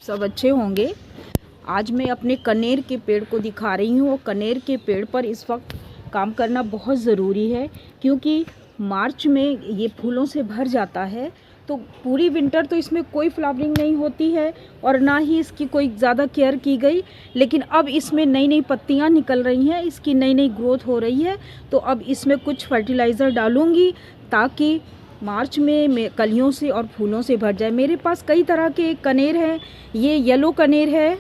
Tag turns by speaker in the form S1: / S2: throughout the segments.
S1: सब अच्छे होंगे। आज मैं अपने कनेर के पेड़ को दिखा रही हूँ और कनेर के पेड़ पर इस वक्त काम करना बहुत ज़रूरी है क्योंकि मार्च में ये फूलों से भर जाता है। तो पूरी विंटर तो इसमें कोई फ्लावरिंग नहीं होती है और ना ही इसकी कोई ज़्यादा केयर की गई, लेकिन अब इसमें नई नई पत्तियाँ निकल रही हैं, इसकी नई नई ग्रोथ हो रही है। तो अब इसमें कुछ फर्टिलाइज़र डालूँगी ताकि मार्च में कलियों से और फूलों से भर जाए। मेरे पास कई तरह के कनेर हैं। ये येलो कनेर है,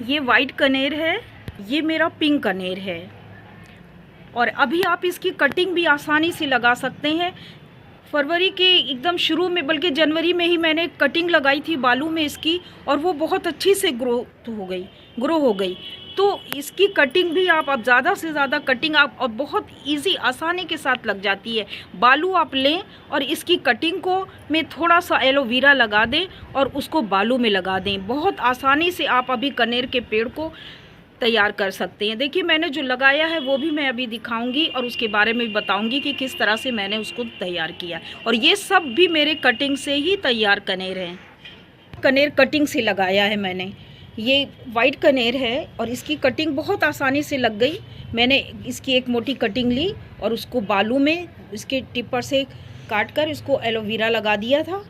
S1: ये वाइट कनेर है, ये मेरा पिंक कनेर है। और अभी आप इसकी कटिंग भी आसानी से लगा सकते हैं। फरवरी के एकदम शुरू में, बल्कि जनवरी में ही मैंने कटिंग लगाई थी बालू में इसकी, और वो बहुत अच्छी से ग्रो हो गई। तो इसकी कटिंग भी आप अब ज़्यादा से ज़्यादा कटिंग आप और बहुत इजी आसानी के साथ लग जाती है। बालू आप लें और इसकी कटिंग को में थोड़ा सा एलोवेरा लगा दें और उसको बालू में लगा दें। बहुत आसानी से आप अभी कनेर के पेड़ को तैयार कर सकते हैं। देखिए मैंने जो लगाया है वो भी मैं अभी दिखाऊंगी और उसके बारे में भी बताऊंगी कि किस तरह से मैंने उसको तैयार किया। और ये सब भी मेरे कटिंग से ही तैयार कनेर हैं। कनेर कटिंग से लगाया है मैंने। ये वाइट कनेर है और इसकी कटिंग बहुत आसानी से लग गई। मैंने इसकी एक मोटी कटिंग ली और उसको बालू में इसके टिपर से काट कर इसको एलोवेरा लगा दिया था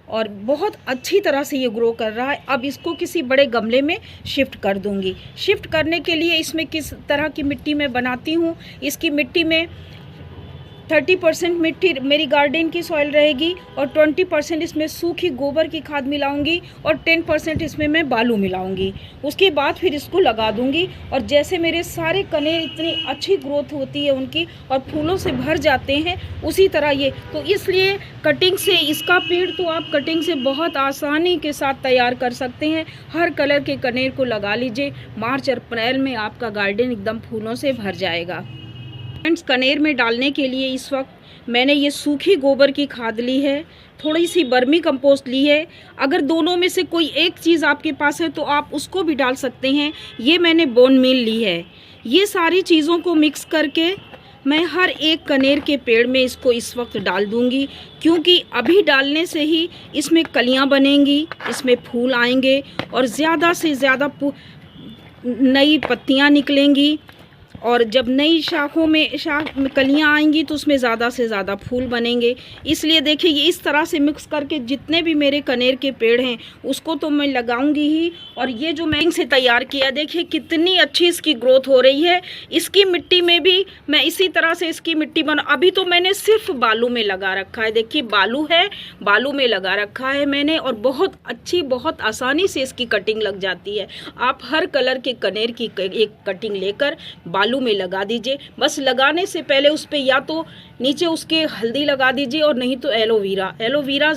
S1: और बहुत अच्छी तरह से ये ग्रो कर रहा है। अब इसको किसी बड़े गमले में शिफ्ट कर दूंगी। शिफ्ट करने के लिए इसमें किस तरह की मिट्टी मैं बनाती हूँ, इसकी मिट्टी में 30% मिट्टी मेरी गार्डन की सॉइल रहेगी और 20% इसमें सूखी गोबर की खाद मिलाऊंगी और 10% इसमें मैं बालू मिलाऊंगी। उसके बाद फिर इसको लगा दूंगी और जैसे मेरे सारे कनेर इतनी अच्छी ग्रोथ होती है उनकी और फूलों से भर जाते हैं, उसी तरह ये तो इसलिए कटिंग से इसका पेड़ तो आप कटिंग से बहुत आसानी के साथ तैयार कर सकते हैं। हर कलर के कनेर को लगा लीजिए। मार्च और अप्रैल में आपका गार्डन एकदम फूलों से भर जाएगा। फ्रेंड्स, कनेर में डालने के लिए इस वक्त मैंने ये सूखी गोबर की खाद ली है, थोड़ी सी वर्मी कंपोस्ट ली है। अगर दोनों में से कोई एक चीज़ आपके पास है तो आप उसको भी डाल सकते हैं। ये मैंने बोन मील ली है। ये सारी चीज़ों को मिक्स करके मैं हर एक कनेर के पेड़ में इसको इस वक्त डाल दूंगी, क्योंकि अभी डालने से ही इसमें कलियां बनेंगी, इसमें फूल आएंगे और ज़्यादा से ज़्यादा नई पत्तियां निकलेंगी। और जब नई शाखों में कलियां आएंगी तो उसमें ज़्यादा से ज़्यादा फूल बनेंगे। इसलिए देखिए ये इस तरह से मिक्स करके जितने भी मेरे कनेर के पेड़ हैं उसको तो मैं लगाऊंगी ही। और ये जो मैं इनसे तैयार किया, देखिए कितनी अच्छी इसकी ग्रोथ हो रही है। इसकी मिट्टी में भी मैं इसी तरह से इसकी मिट्टी बना, अभी तो मैंने सिर्फ बालू में लगा रखा है। देखिए बालू है, बालू में लगा रखा है मैंने और बहुत अच्छी, बहुत आसानी से इसकी कटिंग लग जाती है। आप हर कलर के कनेर की एक कटिंग लेकर बालू में लगा दीजिए। बस लगाने से पहले उस पे या तो नीचे उसके हल्दी लगा दीजिए और नहीं तो एलोवेरा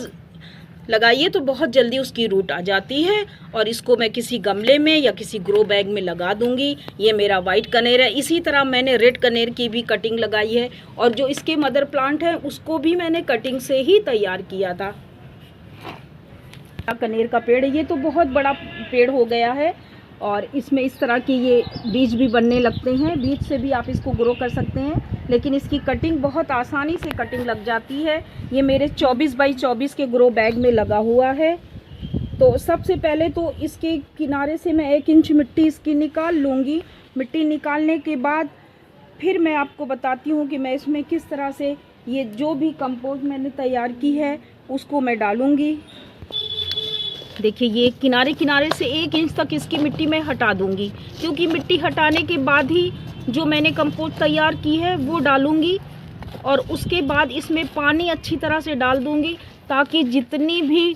S1: लगाइए तो बहुत जल्दी उसकी रूट आ जाती है। और इसको मैं किसी गमले में या किसी ग्रो बैग में लगा दूंगी। ये मेरा वाइट कनेर है। इसी तरह मैंने रेड कनेर की भी कटिंग लगाई है और जो इसके मदर प्लांट है उसको भी मैंने कटिंग से ही तैयार किया था। कनेर का पेड़, ये तो बहुत बड़ा पेड़ हो गया है और इसमें इस तरह की ये बीज भी बनने लगते हैं। बीज से भी आप इसको ग्रो कर सकते हैं, लेकिन इसकी कटिंग बहुत आसानी से कटिंग लग जाती है। ये मेरे 24 बाई 24 के ग्रो बैग में लगा हुआ है। तो सबसे पहले तो इसके किनारे से मैं 1 इंच मिट्टी इसकी निकाल लूँगी। मिट्टी निकालने के बाद फिर मैं आपको बताती हूँ कि मैं इसमें किस तरह से ये जो भी कंपोस्ट मैंने तैयार की है उसको मैं डालूँगी। देखिए ये किनारे किनारे से 1 इंच तक इसकी मिट्टी मैं हटा दूंगी, क्योंकि मिट्टी हटाने के बाद ही जो मैंने कंपोस्ट तैयार की है वो डालूंगी। और उसके बाद इसमें पानी अच्छी तरह से डाल दूंगी ताकि जितनी भी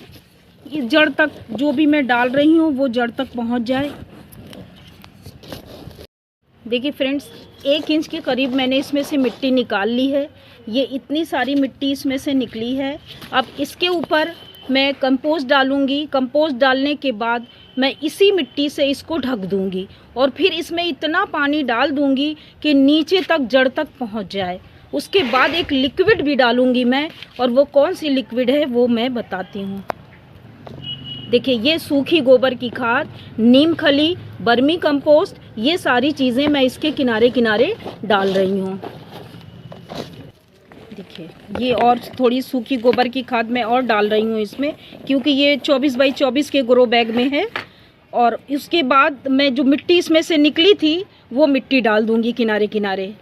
S1: जड़ तक जो भी मैं डाल रही हूँ वो जड़ तक पहुँच जाए। देखिए फ्रेंड्स, 1 इंच के करीब मैंने इसमें से मिट्टी निकाल ली है। ये इतनी सारी मिट्टी इसमें से निकली है। अब इसके ऊपर मैं कंपोस्ट डालूंगी। कंपोस्ट डालने के बाद मैं इसी मिट्टी से इसको ढक दूंगी और फिर इसमें इतना पानी डाल दूंगी कि नीचे तक, जड़ तक पहुंच जाए। उसके बाद एक लिक्विड भी डालूंगी मैं, और वो कौन सी लिक्विड है वो मैं बताती हूँ। देखिए ये सूखी गोबर की खाद, नीम खली, वर्मी कंपोस्ट, ये सारी चीज़ें मैं इसके किनारे किनारे डाल रही हूँ। देखिए ये और थोड़ी सूखी गोबर की खाद मैं और डाल रही हूँ इसमें, क्योंकि ये 24 बाई 24 के ग्रो बैग में है। और इसके बाद मैं जो मिट्टी इसमें से निकली थी वो मिट्टी डाल दूँगी किनारे किनारे,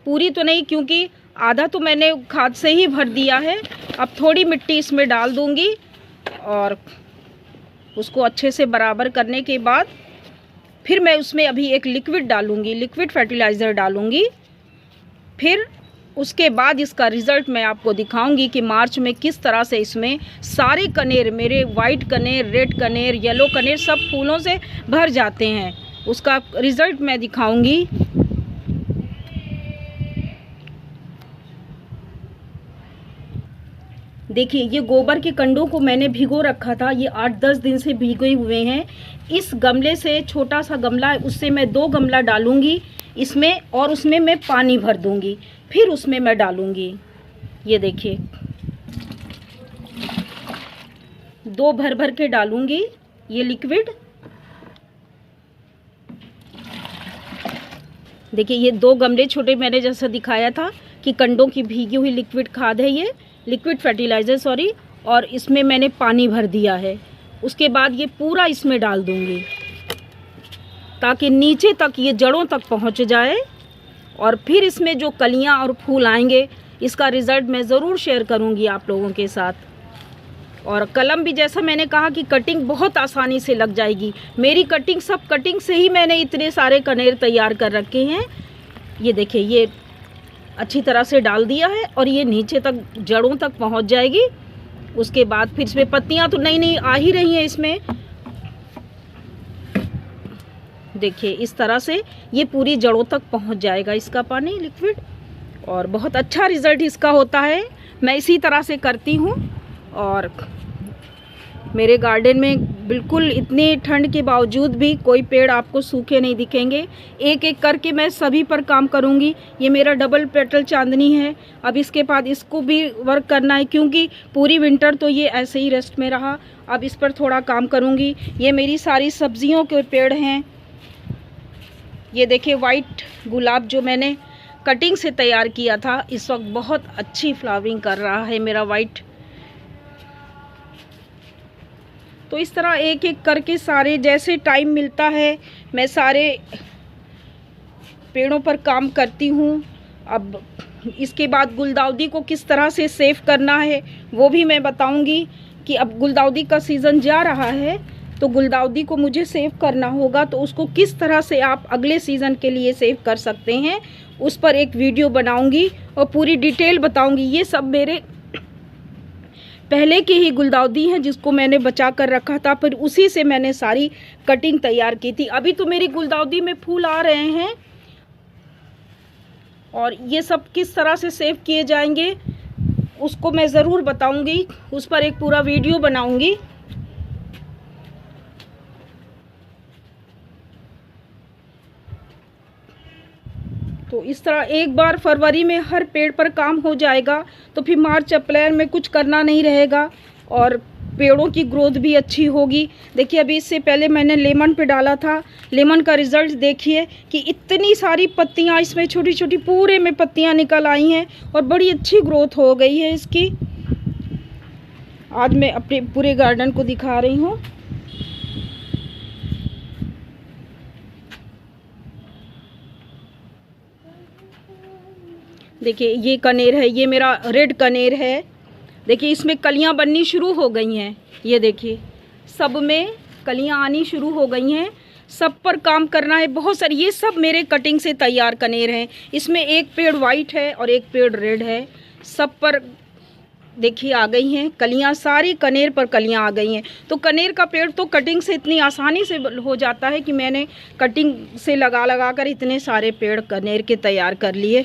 S1: पूरी तो नहीं, क्योंकि आधा तो मैंने खाद से ही भर दिया है। अब थोड़ी मिट्टी इसमें डाल दूँगी और उसको अच्छे से बराबर करने के बाद फिर मैं उसमें अभी एक लिक्विड डालूँगी, लिक्विड फर्टिलाइज़र डालूँगी। फिर उसके बाद इसका रिज़ल्ट मैं आपको दिखाऊंगी कि मार्च में किस तरह से इसमें सारे कनेर, मेरे वाइट कनेर, रेड कनेर, येलो कनेर सब फूलों से भर जाते हैं, उसका रिज़ल्ट मैं दिखाऊंगी। देखिए ये गोबर के कंडों को मैंने भिगो रखा था, ये 8-10 दिन से भीगे हुए हैं। इस गमले से, छोटा सा गमला है, उससे मैं 2 गमला डालूंगी इसमें और उसमें मैं पानी भर दूंगी, फिर उसमें मैं डालूंगी। ये देखिए 2 भर भर के डालूंगी ये लिक्विड। देखिए ये 2 गमले छोटे मैंने जैसा दिखाया था कि कंडों की भीगी हुई लिक्विड खाद है, ये लिक्विड फर्टिलाइज़र सॉरी, और इसमें मैंने पानी भर दिया है। उसके बाद ये पूरा इसमें डाल दूंगी ताकि नीचे तक, ये जड़ों तक पहुंच जाए। और फिर इसमें जो कलियां और फूल आएंगे इसका रिज़ल्ट मैं ज़रूर शेयर करूंगी आप लोगों के साथ। और कलम भी जैसा मैंने कहा कि कटिंग बहुत आसानी से लग जाएगी। मेरी कटिंग, सब कटिंग से ही मैंने इतने सारे कनेर तैयार कर रखे हैं। ये देखिए ये अच्छी तरह से डाल दिया है और ये नीचे तक, जड़ों तक पहुंच जाएगी। उसके बाद फिर इसमें पत्तियां तो नई नई आ ही रही हैं इसमें। देखिए इस तरह से ये पूरी जड़ों तक पहुंच जाएगा इसका पानी, लिक्विड, और बहुत अच्छा रिज़ल्ट इसका होता है। मैं इसी तरह से करती हूँ। और मेरे गार्डन में बिल्कुल इतनी ठंड के बावजूद भी कोई पेड़ आपको सूखे नहीं दिखेंगे। एक एक करके मैं सभी पर काम करूँगी। ये मेरा डबल पेटल चांदनी है, अब इसके बाद इसको भी वर्क करना है, क्योंकि पूरी विंटर तो ये ऐसे ही रेस्ट में रहा। अब इस पर थोड़ा काम करूँगी। ये मेरी सारी सब्जियों के पेड़ हैं। ये देखिए वाइट गुलाब जो मैंने कटिंग से तैयार किया था, इस वक्त बहुत अच्छी फ्लावरिंग कर रहा है मेरा वाइट। तो इस तरह एक एक करके सारे, जैसे टाइम मिलता है मैं सारे पेड़ों पर काम करती हूँ। अब इसके बाद गुलदाउदी को किस तरह से सेव करना है वो भी मैं बताऊँगी कि अब गुलदाउदी का सीज़न जा रहा है, तो गुलदाउदी को मुझे सेव करना होगा, तो उसको किस तरह से आप अगले सीज़न के लिए सेव कर सकते हैं उस पर एक वीडियो बनाऊंगी और पूरी डिटेल बताऊंगी। ये सब मेरे पहले की ही गुलदाउदी हैं जिसको मैंने बचा कर रखा था, फिर उसी से मैंने सारी कटिंग तैयार की थी। अभी तो मेरी गुलदाउदी में फूल आ रहे हैं और ये सब किस तरह से सेव किए जाएंगे उसको मैं ज़रूर बताऊंगी, उस पर एक पूरा वीडियो बनाऊंगी। तो इस तरह एक बार फरवरी में हर पेड़ पर काम हो जाएगा तो फिर मार्च अप्रैल में कुछ करना नहीं रहेगा और पेड़ों की ग्रोथ भी अच्छी होगी। देखिए अभी इससे पहले मैंने लेमन पे डाला था, लेमन का रिज़ल्ट देखिए कि इतनी सारी पत्तियां इसमें, छोटी छोटी पूरे में पत्तियां निकल आई हैं और बड़ी अच्छी ग्रोथ हो गई है इसकी। आज मैं अपने पूरे गार्डन को दिखा रही हूँ। देखिए ये कनेर है, ये मेरा रेड कनेर है। देखिए इसमें कलियां बननी शुरू हो गई हैं, ये देखिए सब में कलियां आनी शुरू हो गई हैं। सब पर काम करना है, बहुत सारी, ये सब मेरे कटिंग से तैयार कनेर हैं। इसमें एक पेड़ वाइट है और एक पेड़ रेड है, सब पर देखिए आ गई हैं कलियां, सारी कनेर पर कलियां आ गई हैं। तो कनेर का पेड़ तो कटिंग से इतनी आसानी से हो जाता है कि मैंने कटिंग से लगा लगा कर इतने सारे पेड़ कनेर के तैयार कर लिए।